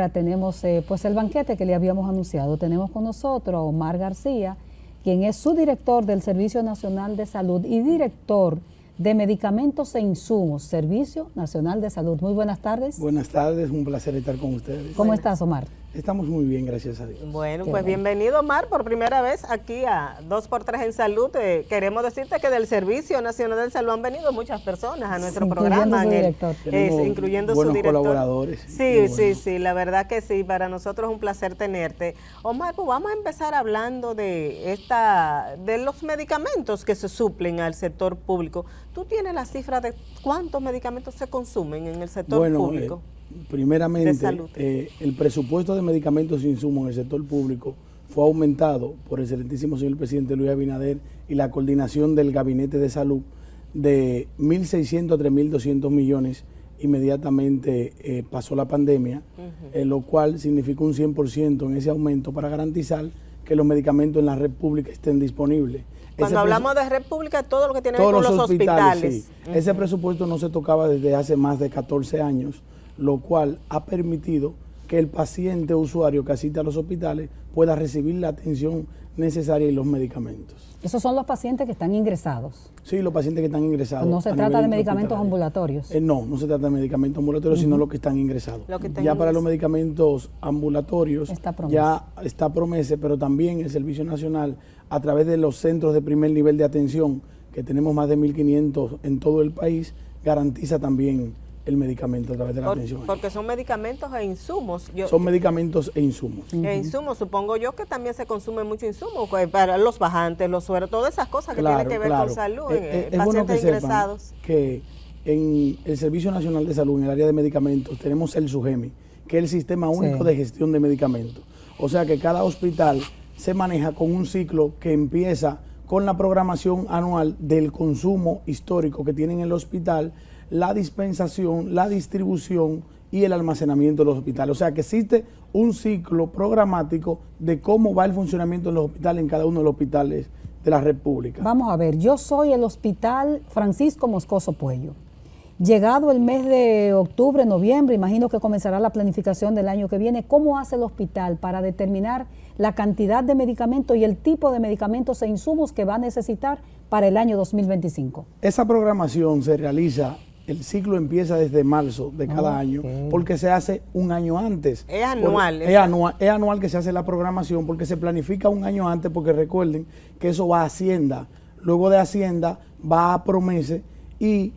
hora tenemos pues el banquete que le habíamos anunciado. Tenemos con nosotros a Omar García, quien es subdirector del Servicio Nacional de Salud y director de Medicamentos e Insumos, Servicio Nacional de Salud. Muy buenas tardes. Buenas tardes, un placer estar con ustedes. ¿Cómo estás, Omar? Estamos muy bien, gracias a Dios. Bueno, pues bienvenido, Omar, por primera vez aquí a 2x3 en Salud. Queremos decirte que del Servicio Nacional de Salud han venido muchas personas a nuestro programa, incluyendo su director. Colaboradores. Sí, la verdad que sí, para nosotros es un placer tenerte. Omar, pues vamos a empezar hablando de los medicamentos que se suplen al sector público. ¿Tú tienes la cifra de cuántos medicamentos se consumen en el sector público? Primeramente, el presupuesto de medicamentos e insumos en el sector público fue aumentado por el excelentísimo señor presidente Luis Abinader y la coordinación del Gabinete de Salud de 1.600 a 3.200 millones. Inmediatamente pasó la pandemia, lo cual significó un 100% en ese aumento para garantizar que los medicamentos en la red pública estén disponibles. Cuando hablamos de red pública, todo lo que tiene que ver con los hospitales. Sí. Ese presupuesto no se tocaba desde hace más de 14 años, lo cual ha permitido que el paciente usuario que asiste a los hospitales pueda recibir la atención necesaria y los medicamentos. ¿Esos son los pacientes que están ingresados? Sí, los pacientes que están ingresados. ¿No se trata de medicamentos ambulatorios? No se trata de medicamentos ambulatorios, sino los que están ingresados. Para los medicamentos ambulatorios ya está PROMESE, pero también el Servicio Nacional, a través de los centros de primer nivel de atención, que tenemos más de 1.500 en todo el país, garantiza también el medicamento a través de la atención. Porque son medicamentos e insumos. Son medicamentos e insumos. E insumos, supongo yo que también se consume mucho insumo para los bajantes, los sueros, todas esas cosas que tienen que ver con salud, es pacientes bueno que ingresados. Que en el Servicio Nacional de Salud, en el área de medicamentos, tenemos el SUGEMI, que es el Sistema Único de Gestión de Medicamentos. O sea que cada hospital se maneja con un ciclo que empieza con la programación anual del consumo histórico que tiene en el hospital, la dispensación, la distribución y el almacenamiento de los hospitales. O sea que existe un ciclo programático de cómo va el funcionamiento de los hospitales en cada uno de los hospitales de la República. Vamos a ver, yo soy el Hospital Francisco Moscoso Puello. Llegado el mes de octubre, noviembre, imagino que comenzará la planificación del año que viene. ¿Cómo hace el hospital para determinar la cantidad de medicamentos y el tipo de medicamentos e insumos que va a necesitar para el año 2025? Esa programación se realiza. El ciclo empieza desde marzo de cada año, porque se hace un año antes. Es anual. Es anual que se hace la programación, porque se planifica un año antes, porque recuerden que eso va a Hacienda. Luego de Hacienda va a PROMESE y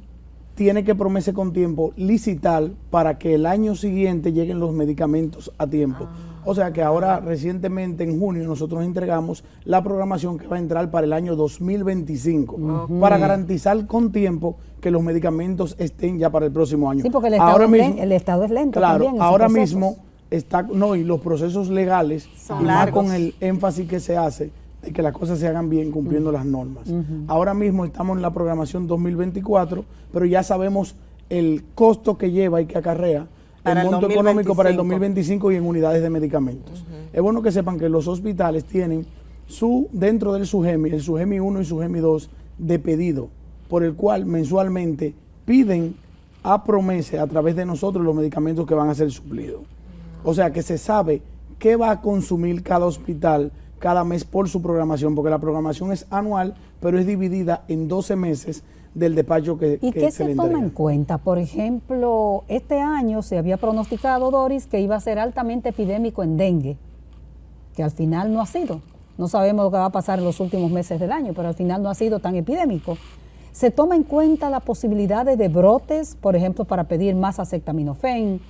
tiene que PROMESE con tiempo licitar para que el año siguiente lleguen los medicamentos a tiempo. O sea que ahora recientemente en junio nosotros entregamos la programación que va a entrar para el año 2025 para garantizar con tiempo que los medicamentos estén ya para el próximo año. Sí, porque el Estado es lento. Claro, también ahora mismo y los procesos legales, son largos, más con el énfasis que se hace de que las cosas se hagan bien cumpliendo las normas. Ahora mismo estamos en la programación 2024, pero ya sabemos el costo que lleva y que acarrea el monto económico para el 2025 y en unidades de medicamentos. Es bueno que sepan que los hospitales tienen dentro del SUGEMI, el SUGEMI 1 y SUGEMI 2 de pedido, por el cual mensualmente piden a PROMESE a través de nosotros los medicamentos que van a ser suplidos. O sea que se sabe qué va a consumir cada hospital cada mes por su programación, porque la programación es anual, pero es dividida en 12 meses del despacho que ¿Y qué se toma en cuenta? Por ejemplo, este año se había pronosticado, Doris, que iba a ser altamente epidémico en dengue, que al final no ha sido. No sabemos lo que va a pasar en los últimos meses del año, pero al final no ha sido tan epidémico. ¿Se toma en cuenta la posibilidad de brotes, por ejemplo, para pedir más acetaminofén?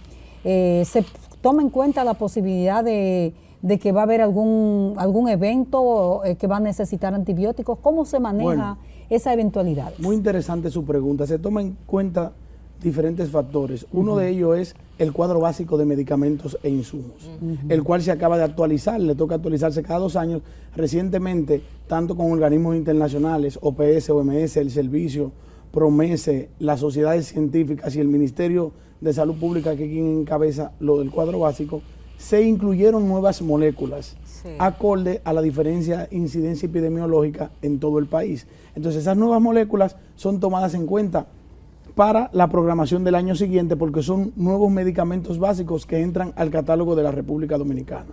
¿Se toma en cuenta la posibilidad de que va a haber algún evento que va a necesitar antibióticos? ¿Cómo se maneja esa eventualidad? Muy interesante su pregunta. Se toma en cuenta diferentes factores. Uno de ellos es el cuadro básico de medicamentos e insumos, el cual se acaba de actualizar, le toca actualizarse cada 2 años. Recientemente, tanto con organismos internacionales, OPS, OMS, el Servicio, PROMESE, las sociedades científicas y el Ministerio de Salud Pública, que es quien encabeza lo del cuadro básico, se incluyeron nuevas moléculas acorde a la diferencia incidencia epidemiológica en todo el país. Entonces esas nuevas moléculas son tomadas en cuenta para la programación del año siguiente, porque son nuevos medicamentos básicos que entran al catálogo de la República Dominicana.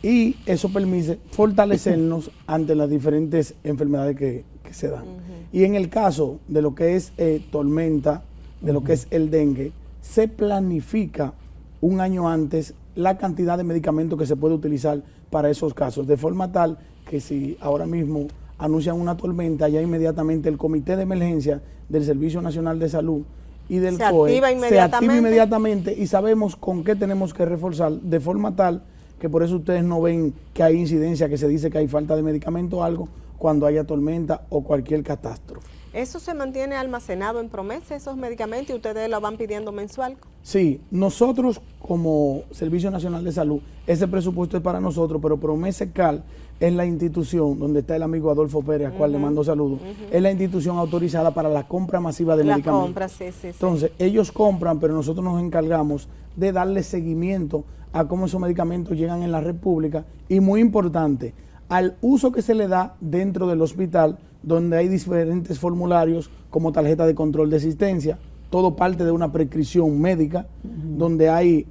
Y eso permite fortalecernos ante las diferentes enfermedades que se dan. Y en el caso de lo que es tormenta, de lo que es el dengue, se planifica un año antes la cantidad de medicamentos que se puede utilizar para esos casos, de forma tal que si ahora mismo anuncian una tormenta, ya inmediatamente el Comité de Emergencia del Servicio Nacional de Salud y del COE se activa inmediatamente y sabemos con qué tenemos que reforzar, de forma tal que por eso ustedes no ven que hay incidencia, que se dice que hay falta de medicamento o algo cuando haya tormenta o cualquier catástrofe. ¿Eso se mantiene almacenado en Promesa, esos medicamentos, y ustedes lo van pidiendo mensual? Sí, nosotros como Servicio Nacional de Salud, ese presupuesto es para nosotros, pero Promesa-Cal es la institución donde está el amigo Adolfo Pérez, al cual le mando saludos, es la institución autorizada para la compra masiva de medicamentos. Compra, sí. Entonces, ellos compran, pero nosotros nos encargamos de darle seguimiento a cómo esos medicamentos llegan en la República y, muy importante, al uso que se le da dentro del hospital, donde hay diferentes formularios como tarjeta de control de existencia, todo parte de una prescripción médica, donde hay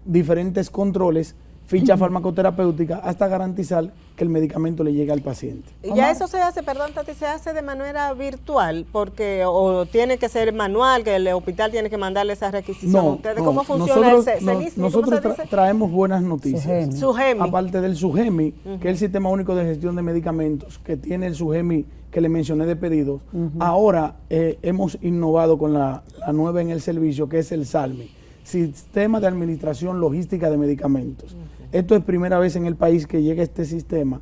diferentes controles, ficha farmacoterapéutica, hasta garantizar que el medicamento le llegue al paciente. ¿Y ya eso se hace, perdón, Tati, se hace de manera virtual? Porque o tiene que ser manual, que el hospital tiene que mandarle esa requisición. No, ¿Ustedes cómo funciona nosotros traemos buenas noticias. SUGEMI. Aparte del SUGEMI, que es el Sistema Único de Gestión de Medicamentos, que tiene el SUGEMI que le mencioné de pedidos, ahora hemos innovado con la nueva en el servicio, que es el SALMI, Sistema de Administración Logística de Medicamentos. Esto es primera vez en el país que llega este sistema.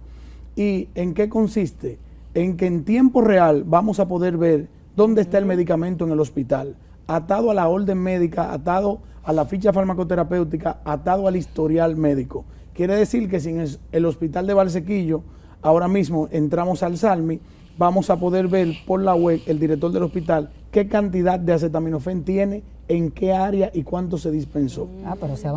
¿Y en qué consiste? En que en tiempo real vamos a poder ver dónde está el medicamento en el hospital, atado a la orden médica, atado a la ficha farmacoterapéutica, atado al historial médico. Quiere decir que si en el hospital de Valsequillo ahora mismo entramos al SALMI, vamos a poder ver por la web, el director del hospital, qué cantidad de acetaminofén tiene, en qué área y cuánto se dispensó.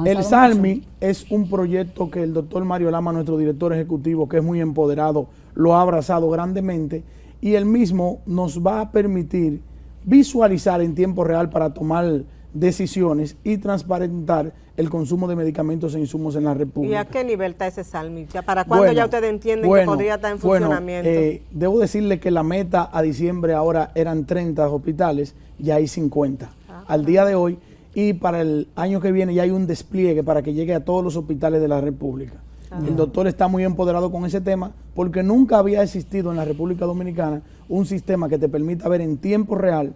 Pero el SALMI es un proyecto que el doctor Mario Lama, nuestro director ejecutivo, que es muy empoderado, lo ha abrazado grandemente, y él mismo nos va a permitir visualizar en tiempo real para tomar decisiones y transparentar el consumo de medicamentos e insumos en la República. ¿Y a qué nivel está ese SALMI? ¿Para cuándo ya ustedes entienden que podría estar en funcionamiento? Debo decirle que la meta a diciembre ahora eran 30 hospitales, ya hay 50 al día de hoy, y para el año que viene ya hay un despliegue para que llegue a todos los hospitales de la República. El doctor está muy empoderado con ese tema porque nunca había existido en la República Dominicana un sistema que te permita ver en tiempo real,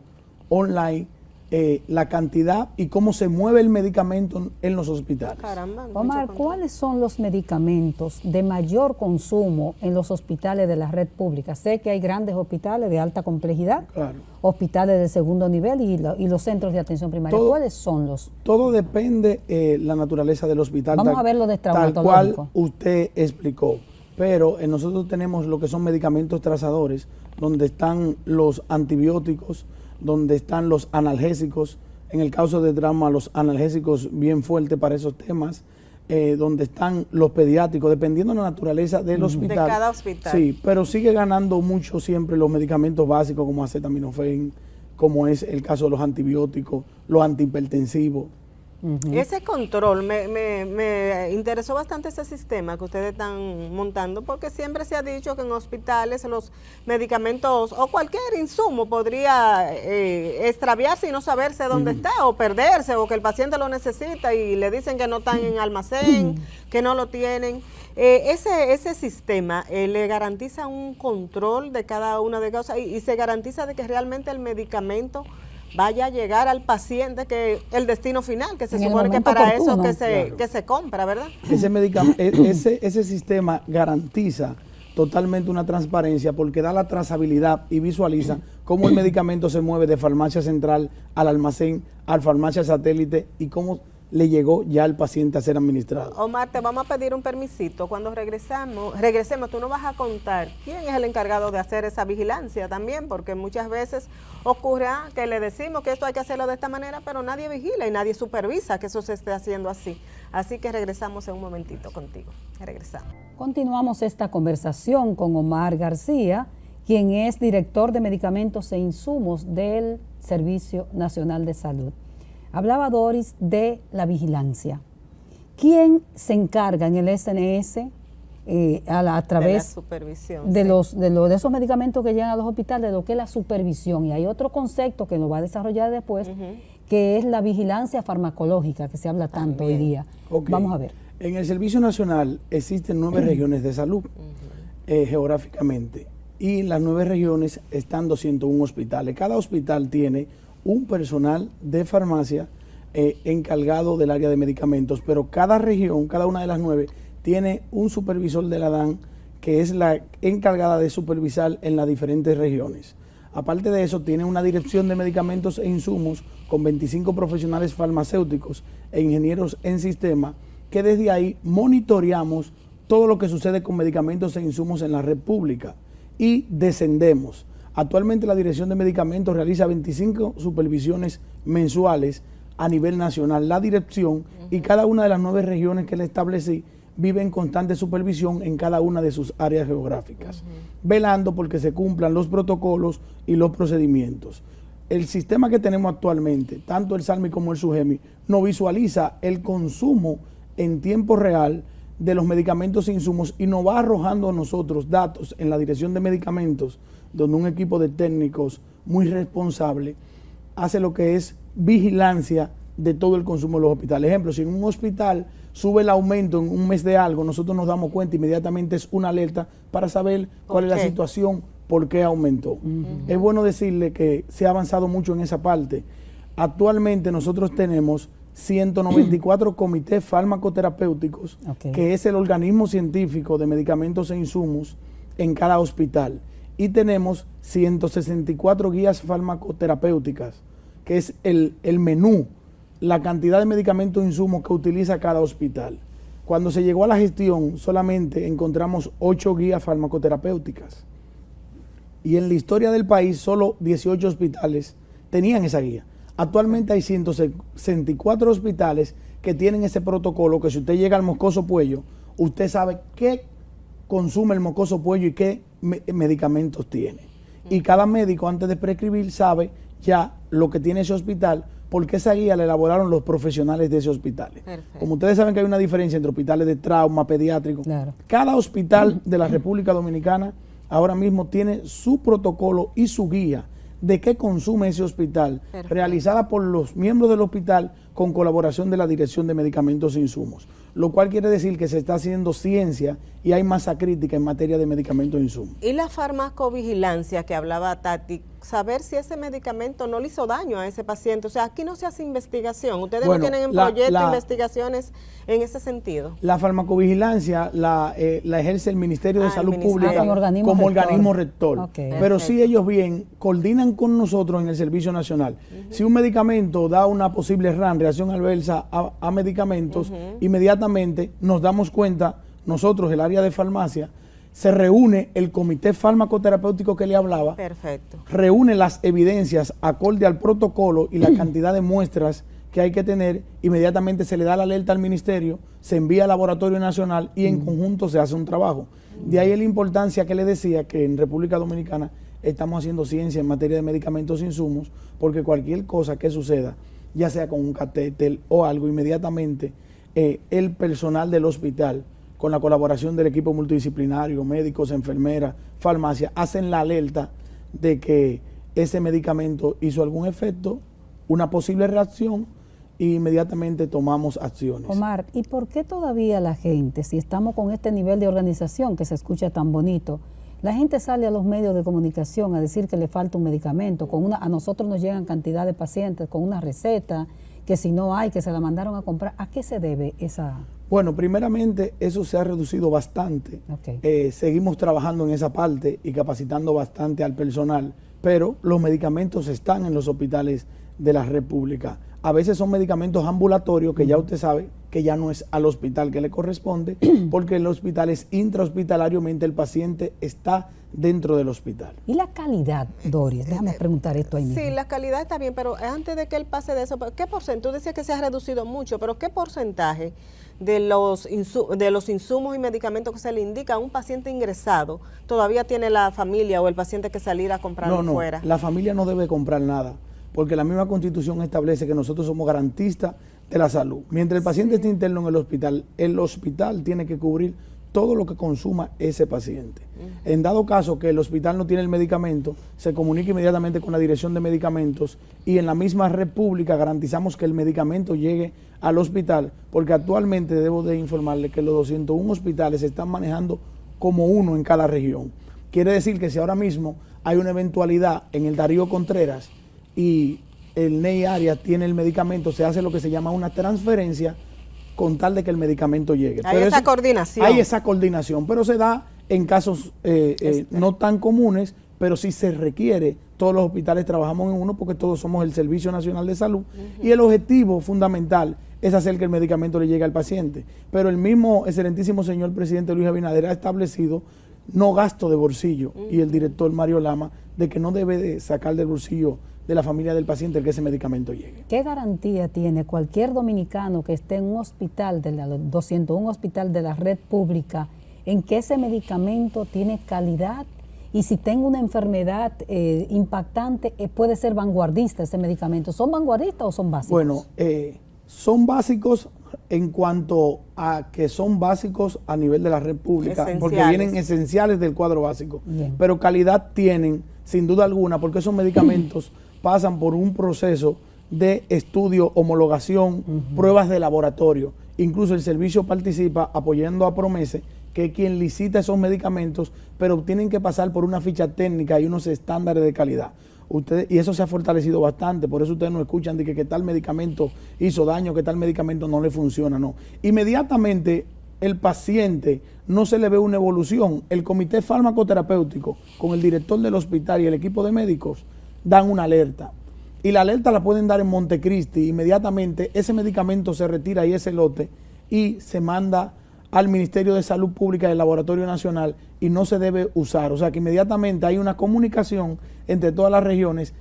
online, la cantidad y cómo se mueve el medicamento en los hospitales. Caramba, Omar, ¿cuáles son los medicamentos de mayor consumo en los hospitales de la red pública? Sé que hay grandes hospitales de alta complejidad, hospitales de segundo nivel y los centros de atención primaria. ¿Cuáles son los? Todo depende la naturaleza del hospital. Vamos a ver lo de tal cual usted explicó. Pero nosotros tenemos lo que son medicamentos trazadores, donde están los antibióticos, donde están los analgésicos, en el caso de trauma, los analgésicos bien fuertes para esos temas, donde están los pediátricos, dependiendo de la naturaleza del hospital. De cada hospital. Sí, pero sigue ganando mucho siempre los medicamentos básicos como acetaminofén, como es el caso de los antibióticos, los antihipertensivos. Ese control, me interesó bastante ese sistema que ustedes están montando, porque siempre se ha dicho que en hospitales los medicamentos o cualquier insumo podría extraviarse y no saberse dónde está, o perderse, o que el paciente lo necesita y le dicen que no están en almacén, que no lo tienen. Ese sistema le garantiza un control de cada una de cosas y se garantiza de que realmente el medicamento vaya a llegar al paciente, que el destino final, que se supone que para eso que se compra, ¿verdad? Ese sistema garantiza totalmente una transparencia porque da la trazabilidad y visualiza cómo el medicamento se mueve de farmacia central al almacén, al farmacia satélite y cómo le llegó ya al paciente a ser administrado. Omar, te vamos a pedir un permisito. Cuando regresemos, tú nos vas a contar quién es el encargado de hacer esa vigilancia también, porque muchas veces ocurre que le decimos que esto hay que hacerlo de esta manera, pero nadie vigila y nadie supervisa que eso se esté haciendo así. Así que regresamos en un momentito contigo. Regresamos. Continuamos esta conversación con Omar García, quien es director de medicamentos e insumos del Servicio Nacional de Salud. Hablaba Doris de la vigilancia. ¿Quién se encarga en el SNS a través de la supervisión, de esos medicamentos que llegan a los hospitales, de lo que es la supervisión? Y hay otro concepto que nos va a desarrollar después, que es la vigilancia farmacológica, que se habla tanto hoy día. Okay. Vamos a ver. En el Servicio Nacional existen 9 regiones de salud geográficamente, y las 9 regiones están 201 hospitales. Cada hospital tiene un personal de farmacia encargado del área de medicamentos, pero cada región, cada una de las 9, tiene un supervisor de la DAN que es la encargada de supervisar en las diferentes regiones. Aparte de eso, tiene una dirección de medicamentos e insumos con 25 profesionales farmacéuticos e ingenieros en sistema, que desde ahí monitoreamos todo lo que sucede con medicamentos e insumos en la red pública y descendemos. Actualmente la Dirección de Medicamentos realiza 25 supervisiones mensuales a nivel nacional. La dirección y cada una de las 9 regiones que le establecí vive en constante supervisión en cada una de sus áreas geográficas, velando porque se cumplan los protocolos y los procedimientos. El sistema que tenemos actualmente, tanto el SALMI como el SUGEMI, nos visualiza el consumo en tiempo real de los medicamentos e insumos y nos va arrojando a nosotros datos en la Dirección de Medicamentos, donde un equipo de técnicos muy responsable hace lo que es vigilancia de todo el consumo de los hospitales. Ejemplo, si en un hospital sube el aumento en un mes de algo, nosotros nos damos cuenta inmediatamente, es una alerta para saber cuál es la situación, por qué aumentó. Es bueno decirle que se ha avanzado mucho en esa parte. Actualmente nosotros tenemos 194 comités farmacoterapéuticos, que es el organismo científico de medicamentos e insumos en cada hospital. Y tenemos 164 guías farmacoterapéuticas, que es el menú, la cantidad de medicamentos e insumos que utiliza cada hospital. Cuando se llegó a la gestión, solamente encontramos 8 guías farmacoterapéuticas. Y en la historia del país, solo 18 hospitales tenían esa guía. Actualmente hay 164 hospitales que tienen ese protocolo, que si usted llega al Moscoso Puello, usted sabe qué consume el Moscoso Puello y qué medicamentos tiene. Y cada médico, antes de prescribir, sabe ya lo que tiene ese hospital, porque esa guía la elaboraron los profesionales de ese hospital. Perfecto. Como ustedes saben que hay una diferencia entre hospitales de trauma, pediátrico. Claro. Cada hospital de la República Dominicana ahora mismo tiene su protocolo y su guía de qué consume ese hospital, realizada por los miembros del hospital con colaboración de la Dirección de Medicamentos e Insumos, lo cual quiere decir que se está haciendo ciencia y hay masa crítica en materia de medicamentos e insumos. Y la farmacovigilancia que hablaba Tati, saber si ese medicamento no le hizo daño a ese paciente. O sea, aquí no se hace investigación. Ustedes no tienen en proyecto investigaciones en ese sentido. La farmacovigilancia la ejerce el Ministerio de Salud Pública como organismo rector. Pero sí ellos bien coordinan con nosotros en el Servicio Nacional. Si un medicamento da una posible reacción adversa a medicamentos, inmediatamente nos damos cuenta, nosotros, el área de farmacia, se reúne el comité farmacoterapéutico que le hablaba, reúne las evidencias acorde al protocolo y la cantidad de muestras que hay que tener, inmediatamente se le da la alerta al ministerio, se envía al laboratorio nacional y en conjunto se hace un trabajo. De ahí la importancia que le decía que en República Dominicana estamos haciendo ciencia en materia de medicamentos e insumos, porque cualquier cosa que suceda, ya sea con un catéter o algo, inmediatamente el personal del hospital, con la colaboración del equipo multidisciplinario, médicos, enfermeras, farmacia, hacen la alerta de que ese medicamento hizo algún efecto, una posible reacción, e inmediatamente tomamos acciones. Omar, ¿y por qué todavía la gente, si estamos con este nivel de organización que se escucha tan bonito, la gente sale a los medios de comunicación a decir que le falta un medicamento? A nosotros nos llegan cantidad de pacientes con una receta, que si no hay, que se la mandaron a comprar. ¿A qué se debe esa...? Bueno, primeramente eso se ha reducido bastante. Seguimos trabajando en esa parte y capacitando bastante al personal, pero los medicamentos están en los hospitales de la red pública. A veces son medicamentos ambulatorios que ya usted sabe que ya no es al hospital que le corresponde, porque el hospital es intrahospitalariamente, el paciente está dentro del hospital. ¿Y la calidad, Doris? Déjame preguntar esto ahí mismo. Sí, la calidad está bien, pero antes de que él pase de eso, ¿qué porcentaje? Tú decías que se ha reducido mucho, pero ¿qué porcentaje de los insumos y medicamentos que se le indica a un paciente ingresado todavía tiene la familia o el paciente que salir a comprarlo fuera? La familia no debe comprar nada, porque la misma Constitución establece que nosotros somos garantistas de la salud. Mientras el paciente esté interno en el hospital tiene que cubrir todo lo que consuma ese paciente. En dado caso que el hospital no tiene el medicamento, se comunica inmediatamente con la dirección de medicamentos y en la misma red pública garantizamos que el medicamento llegue al hospital, porque actualmente debo de informarle que los 201 hospitales se están manejando como uno en cada región. Quiere decir que si ahora mismo hay una eventualidad en el Darío Contreras y el NEI Arias tiene el medicamento, se hace lo que se llama una transferencia con tal de que el medicamento llegue. Hay esa coordinación. Hay esa coordinación, pero se da en casos no tan comunes, pero sí se requiere. Todos los hospitales trabajamos en uno porque todos somos el Servicio Nacional de Salud y el objetivo fundamental es hacer que el medicamento le llegue al paciente. Pero el mismo excelentísimo señor presidente Luis Abinader ha establecido no gasto de bolsillo y el director Mario Lama de que no debe de sacar del bolsillo de la familia del paciente el que ese medicamento llegue. ¿Qué garantía tiene cualquier dominicano que esté en un hospital, de la 201 hospital de la red pública, en que ese medicamento tiene calidad? Y si tengo una enfermedad impactante, puede ser vanguardista ese medicamento. ¿Son vanguardistas o son básicos? Bueno, son básicos en cuanto a que son básicos a nivel de la red pública, porque vienen esenciales del cuadro básico. Bien. Pero calidad tienen, sin duda alguna, porque esos medicamentos pasan por un proceso de estudio, homologación, pruebas de laboratorio. Incluso el servicio participa apoyando a Promese, que es quien licita esos medicamentos, pero tienen que pasar por una ficha técnica y unos estándares de calidad. Y eso se ha fortalecido bastante, por eso ustedes no escuchan de que tal medicamento hizo daño, que tal medicamento no le funciona, no. Inmediatamente el paciente no se le ve una evolución. El comité farmacoterapéutico con el director del hospital y el equipo de médicos dan una alerta. Y la alerta la pueden dar en Montecristi. Inmediatamente ese medicamento se retira y ese lote y se manda al Ministerio de Salud Pública del Laboratorio Nacional y no se debe usar. O sea que inmediatamente hay una comunicación entre todas las regiones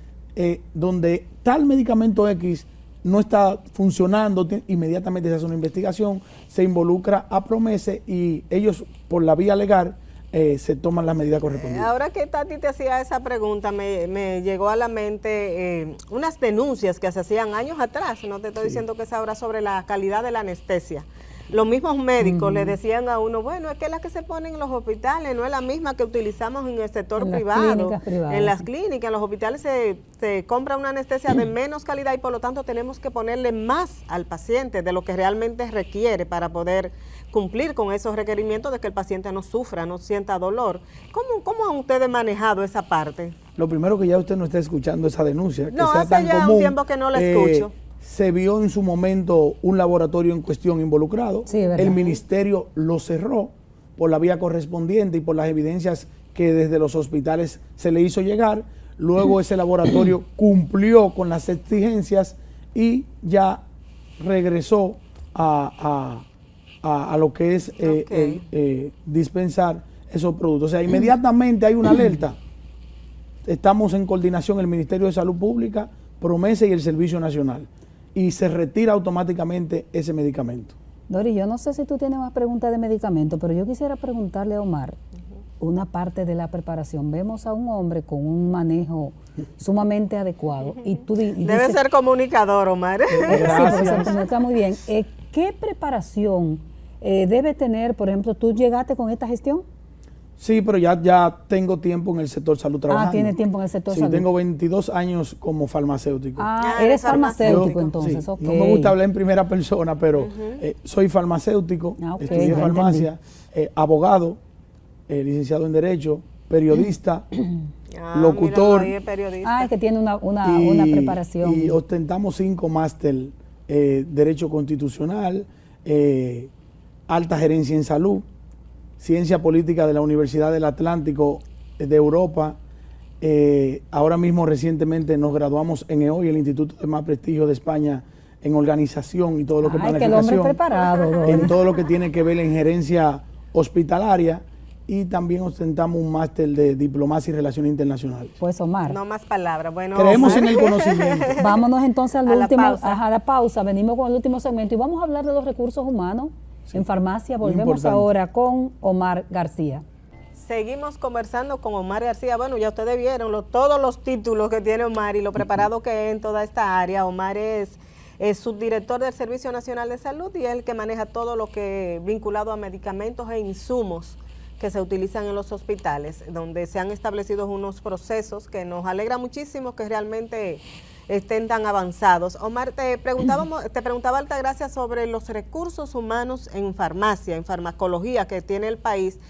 donde tal medicamento X no está funcionando, inmediatamente se hace una investigación, se involucra a Promese y ellos por la vía legal se toman las medidas correspondientes. Ahora que Tati te hacía esa pregunta, me llegó a la mente unas denuncias que se hacían años atrás, no te estoy diciendo que es ahora, sobre la calidad de la anestesia. Los mismos médicos le decían a uno, bueno, es que la que se pone en los hospitales no es la misma que utilizamos en el sector privado. En las clínicas, en los hospitales se compra una anestesia de menos calidad y por lo tanto tenemos que ponerle más al paciente de lo que realmente requiere para poder cumplir con esos requerimientos de que el paciente no sufra, no sienta dolor. ¿Cómo han ustedes manejado esa parte? Lo primero que ya usted no está escuchando esa denuncia. No, que sea hace tan ya común, un tiempo que no la escucho. Se vio en su momento un laboratorio en cuestión involucrado. Sí, ¿verdad? El ministerio lo cerró por la vía correspondiente y por las evidencias que desde los hospitales se le hizo llegar. Luego ese laboratorio cumplió con las exigencias y ya regresó a lo que es dispensar esos productos. O sea, inmediatamente hay una alerta. Estamos en coordinación el Ministerio de Salud Pública, Promese y el Servicio Nacional. Y se retira automáticamente ese medicamento. Dori, yo no sé si tú tienes más preguntas de medicamento, pero yo quisiera preguntarle a Omar una parte de la preparación. Vemos a un hombre con un manejo sumamente adecuado y tú debe ser comunicador, Omar. Sí, porque se comunica muy bien. ¿Qué preparación debe tener? Por ejemplo, ¿tú llegaste con esta gestión? Sí, pero ya tengo tiempo en el sector salud trabajando. ¿Tiene tiempo en el sector salud? Sí, tengo 22 años como farmacéutico. Eres farmacéutico entonces, sí, ok. No me gusta hablar en primera persona, pero soy farmacéutico, estudié farmacia, abogado, licenciado en Derecho, periodista, locutor. Míralo, periodista. Es que tiene una preparación. Y ostentamos 5 máster, Derecho Constitucional, Alta Gerencia en Salud, Ciencia Política de la Universidad del Atlántico de Europa Ahora mismo recientemente nos graduamos en EOI, el instituto de más prestigio de España en organización y todo lo que Ay, que el hombre planificación, preparado, Doris. en todo lo que tiene que ver en gerencia hospitalaria, y también ostentamos un máster de diplomacia y relaciones internacionales. Pues Omar, No más palabras. Bueno, Creemos Omar. en el conocimiento. vámonos entonces al A la último, pausa. a la pausa. Venimos con el último segmento y vamos a hablar de los recursos humanos en farmacia. muy Volvemos importante. ahora con Omar García. Seguimos conversando con Omar García. Bueno, ya ustedes vieron todos los títulos que tiene Omar y lo preparado que es en toda esta área. Omar es subdirector del Servicio Nacional de Salud y es el que maneja todo lo que vinculado a medicamentos e insumos que se utilizan en los hospitales, donde se han establecido unos procesos que nos alegra muchísimo que realmente estén tan avanzados. Omar, te preguntaba Altagracia sobre los recursos humanos en farmacia, en farmacología que tiene el país,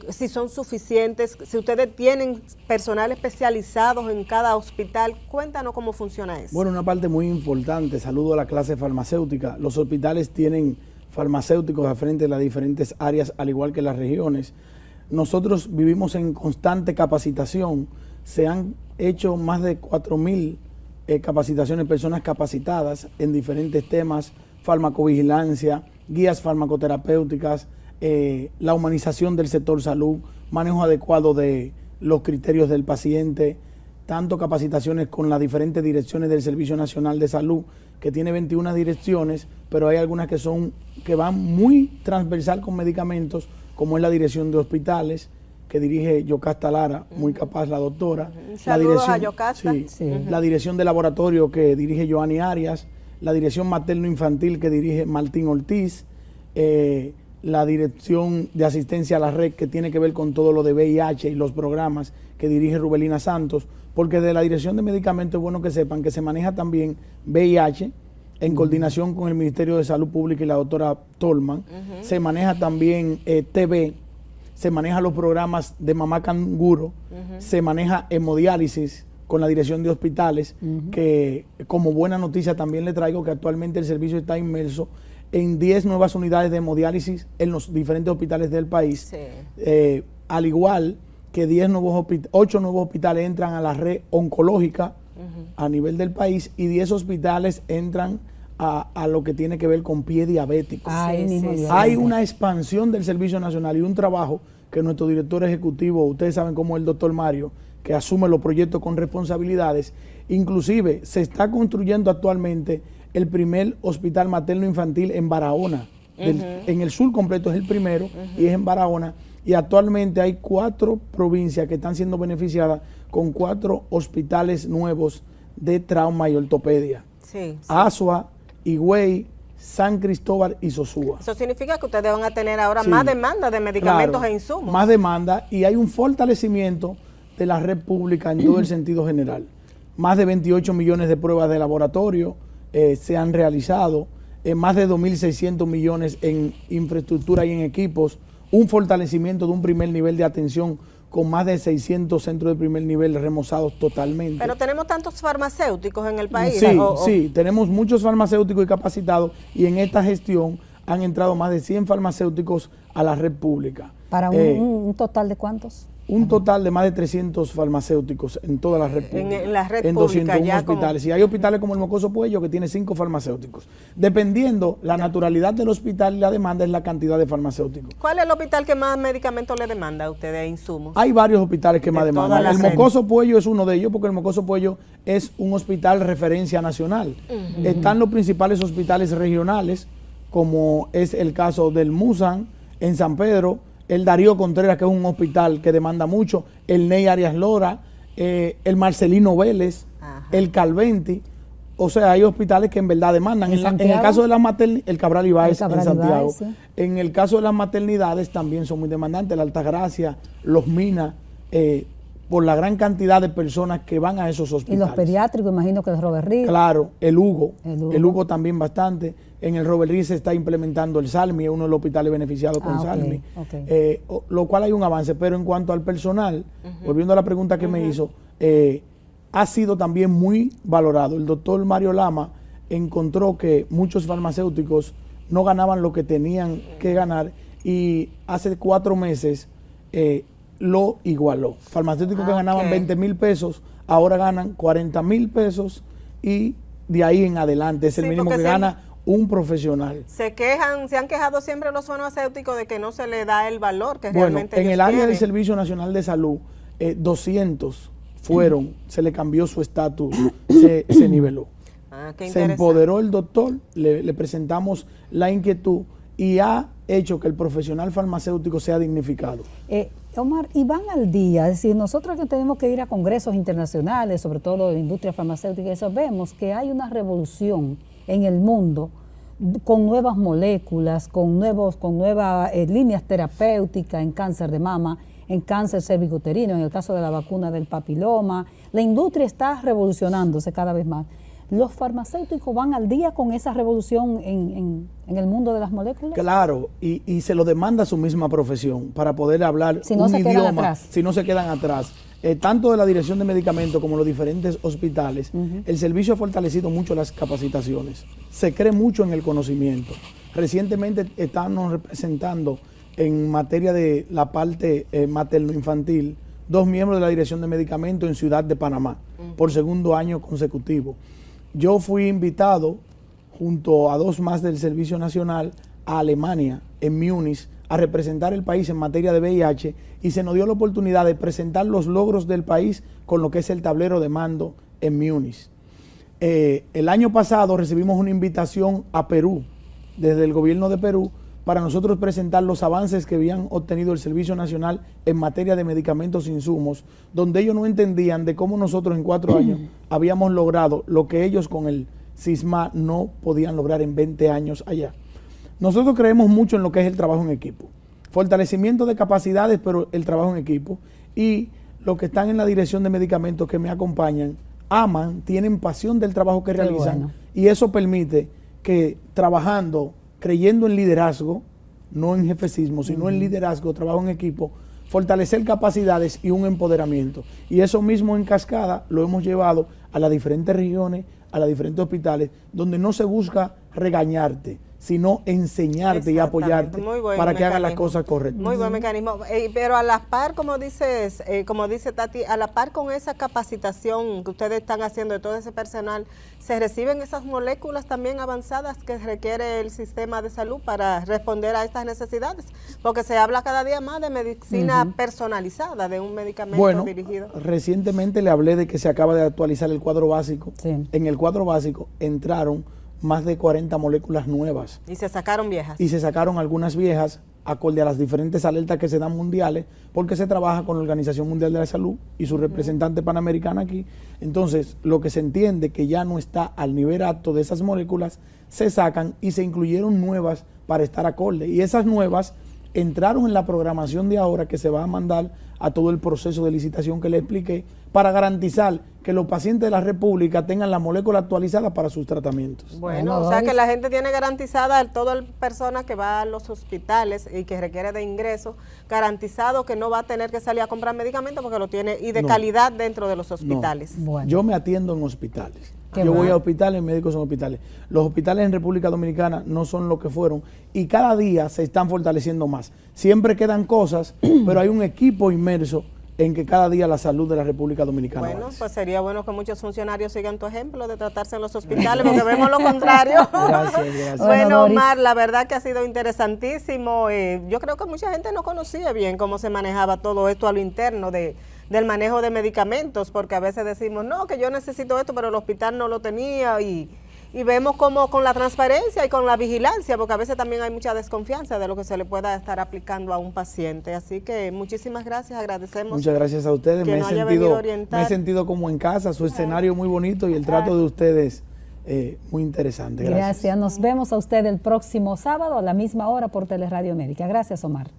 si son suficientes, si ustedes tienen personal especializado en cada hospital. Cuéntanos cómo funciona eso. Bueno, una parte muy importante, saludo a la clase farmacéutica. Los hospitales tienen farmacéuticos a frente de las diferentes áreas, al igual que las regiones. Nosotros vivimos en constante capacitación. Se han hecho más de 4.000 capacitaciones, personas capacitadas en diferentes temas: farmacovigilancia, guías farmacoterapéuticas, la humanización del sector salud, manejo adecuado de los criterios del paciente, tanto capacitaciones con las diferentes direcciones del Servicio Nacional de Salud, que tiene 21 direcciones, pero hay algunas que van muy transversal con medicamentos, como es la dirección de hospitales, que dirige Yocasta Lara, muy capaz la doctora. Saludos a Yocasta. Sí, la dirección de laboratorio, que dirige Joanny Arias, la dirección materno-infantil, que dirige Martín Ortiz, la dirección de asistencia a la red, que tiene que ver con todo lo de VIH y los programas, que dirige Rubelina Santos, porque de la dirección de medicamentos es bueno que sepan que se maneja también VIH en coordinación con el Ministerio de Salud Pública y la doctora Tolman. Se maneja también TB, se maneja los programas de mamá canguro, se maneja hemodiálisis con la dirección de hospitales, que como buena noticia también le traigo que actualmente el servicio está inmerso en 10 nuevas unidades de hemodiálisis en los diferentes hospitales del país. Sí. Al igual que 8 nuevos hospitales entran a la red oncológica a nivel del país, y 10 hospitales entran a lo que tiene que ver con pie diabético. Ay, Sí, mismo sí, Dios. Hay una expansión del Servicio Nacional y un trabajo que nuestro director ejecutivo, ustedes saben cómo es el doctor Mario, que asume los proyectos con responsabilidades. Inclusive se está construyendo actualmente el primer hospital materno infantil en Barahona. En el sur completo es el primero, y es en Barahona. Y actualmente hay 4 provincias que están siendo beneficiadas con 4 hospitales nuevos de trauma y ortopedia: Sí, sí. Azua, Higüey, San Cristóbal y Sosúa. Eso significa que ustedes van a tener ahora Sí. más demanda de medicamentos Claro, e insumos. más demanda, y hay un fortalecimiento de la red pública en todo el sentido general. Más de 28 millones de pruebas de laboratorio se han realizado, más de 2.600 millones en infraestructura y en equipos, un fortalecimiento de un primer nivel de atención con más de 600 centros de primer nivel remozados totalmente. Pero tenemos tantos farmacéuticos en el país. Sí, sí, tenemos muchos farmacéuticos y capacitados, y en esta gestión han entrado más de 100 farmacéuticos a la red pública. ¿Para un total de cuántos? Un total de más de 300 farmacéuticos en toda la red pública. En la red en pública, 201 ya hospitales. Y hay hospitales como el Mocoso Puello que tiene 5 farmacéuticos. Dependiendo la naturalidad del hospital y la demanda, es la cantidad de farmacéuticos. ¿Cuál es el hospital que más medicamentos le demanda a ustedes de insumos? Hay varios hospitales que más De toda demandan. la El red. Mocoso Puello es uno de ellos, porque el Mocoso Puello es un hospital referencia nacional. Están los principales hospitales regionales, como es el caso del Musan en San Pedro, el Darío Contreras, que es un hospital que demanda mucho, el Ney Arias Lora, el Marcelino Vélez, Ajá. el Calventi. O sea, hay hospitales que en verdad demandan. ¿En En el Santiago? caso de las maternidades, el Cabral Ibáez El Cabral en Santiago. Ibáez, sí. En el caso de las maternidades también son muy demandantes, la Altagracia, Los Minas, por la gran cantidad de personas que van a esos Y hospitales. los pediátricos, imagino que el Robert Reed. Claro, el Hugo. El Hugo. El Hugo también bastante. En el Robert Reed se está implementando el Salmi, es uno de los hospitales beneficiados con Ah, ok, Salmi. ok. Lo cual hay un avance, pero en cuanto al personal, volviendo a la pregunta que me hizo, ha sido también muy valorado. El doctor Mario Lama encontró que muchos farmacéuticos no ganaban lo que tenían que ganar, y hace 4 meses lo igualó. Farmacéuticos que ganaban 20,000 pesos, ahora ganan 40,000 pesos y de ahí en adelante es el mínimo que gana un profesional. Se han quejado siempre los farmacéuticos de que no se le da el valor que bueno, realmente en el área del Servicio Nacional de Salud, 200 fueron, se le cambió su estatus, se niveló. Se empoderó el doctor, le presentamos la inquietud y ha hecho que el profesional farmacéutico sea dignificado. Omar, y van al día, es decir, nosotros que tenemos que ir a congresos internacionales, sobre todo de industria farmacéutica, eso vemos que hay una revolución en el mundo con nuevas moléculas, con nuevas líneas terapéuticas en cáncer de mama, en cáncer cervicuterino, en el caso de la vacuna del papiloma. La industria está revolucionándose cada vez más. ¿Los farmacéuticos van al día con esa revolución en el mundo de las moléculas? Claro, y se lo demanda su misma profesión para poder hablar si no un se idioma, quedan atrás. Si no se quedan atrás. Tanto de la Dirección de Medicamentos como los diferentes hospitales, el servicio ha fortalecido mucho las capacitaciones. Se cree mucho en el conocimiento. Recientemente estamos representando en materia de la parte materno-infantil 2 miembros de la Dirección de Medicamentos en Ciudad de Panamá, por segundo año consecutivo. Yo fui invitado junto a 2 más del Servicio Nacional a Alemania, en Múnich, a representar el país en materia de VIH y se nos dio la oportunidad de presentar los logros del país con lo que es el tablero de mando en Múnich. El año pasado recibimos una invitación a Perú, desde el gobierno de Perú, para nosotros presentar los avances que habían obtenido el Servicio Nacional en materia de medicamentos e insumos, donde ellos no entendían de cómo nosotros en 4 años habíamos logrado lo que ellos con el SISMA no podían lograr en 20 años allá. Nosotros creemos mucho en lo que es el trabajo en equipo, fortalecimiento de capacidades, pero el trabajo en equipo, y los que están en la Dirección de Medicamentos que me acompañan, aman, tienen pasión del trabajo que realizan, y eso permite que trabajando, creyendo en liderazgo, no en jefecismo, sino en liderazgo, trabajo en equipo, fortalecer capacidades y un empoderamiento. Y eso mismo en cascada lo hemos llevado a las diferentes regiones, a los diferentes hospitales, donde no se busca regañarte, sino enseñarte y apoyarte para que hagas las cosas correctas. Muy buen mecanismo. Pero a la par, como dice Tati, a la par con esa capacitación que ustedes están haciendo de todo ese personal, ¿se reciben esas moléculas también avanzadas que requiere el sistema de salud para responder a estas necesidades? Porque se habla cada día más de medicina personalizada, de un medicamento dirigido. Recientemente le hablé de que se acaba de actualizar el cuadro básico. Sí. En el cuadro básico entraron más de 40 moléculas nuevas. ¿Y se sacaron viejas? Y se sacaron algunas viejas, acorde a las diferentes alertas que se dan mundiales, porque se trabaja con la Organización Mundial de la Salud y su representante panamericana aquí. Entonces, lo que se entiende que ya no está al nivel apto de esas moléculas, se sacan y se incluyeron nuevas para estar acorde. Y esas nuevas entraron en la programación de ahora que se va a mandar a todo el proceso de licitación que le expliqué, para garantizar que los pacientes de la República tengan la molécula actualizada para sus tratamientos. Bueno, o sea que la gente tiene garantizada, toda persona que va a los hospitales y que requiere de ingresos, garantizado que no va a tener que salir a comprar medicamentos porque lo tiene y de calidad dentro de los hospitales. No. Bueno. Yo me atiendo en hospitales. Yo voy a hospitales, médicos en hospitales. Los hospitales en República Dominicana no son lo que fueron y cada día se están fortaleciendo más. Siempre quedan cosas, pero hay un equipo inmerso en que cada día la salud de la República Dominicana Bueno, pues sería bueno que muchos funcionarios sigan tu ejemplo de tratarse en los hospitales, porque vemos lo contrario. Gracias. Bueno, Omar, la verdad que ha sido interesantísimo. Yo creo que mucha gente no conocía bien cómo se manejaba todo esto a lo interno del manejo de medicamentos, porque a veces decimos, no, que yo necesito esto, pero el hospital no lo tenía, y vemos como con la transparencia y con la vigilancia, porque a veces también hay mucha desconfianza de lo que se le pueda estar aplicando a un paciente. Así que muchísimas gracias, agradecemos. Muchas gracias a ustedes, me he sentido como en casa, su escenario muy bonito y el trato de ustedes muy interesante. Gracias, nos vemos a usted el próximo sábado a la misma hora por Teleradio América. Gracias, Omar.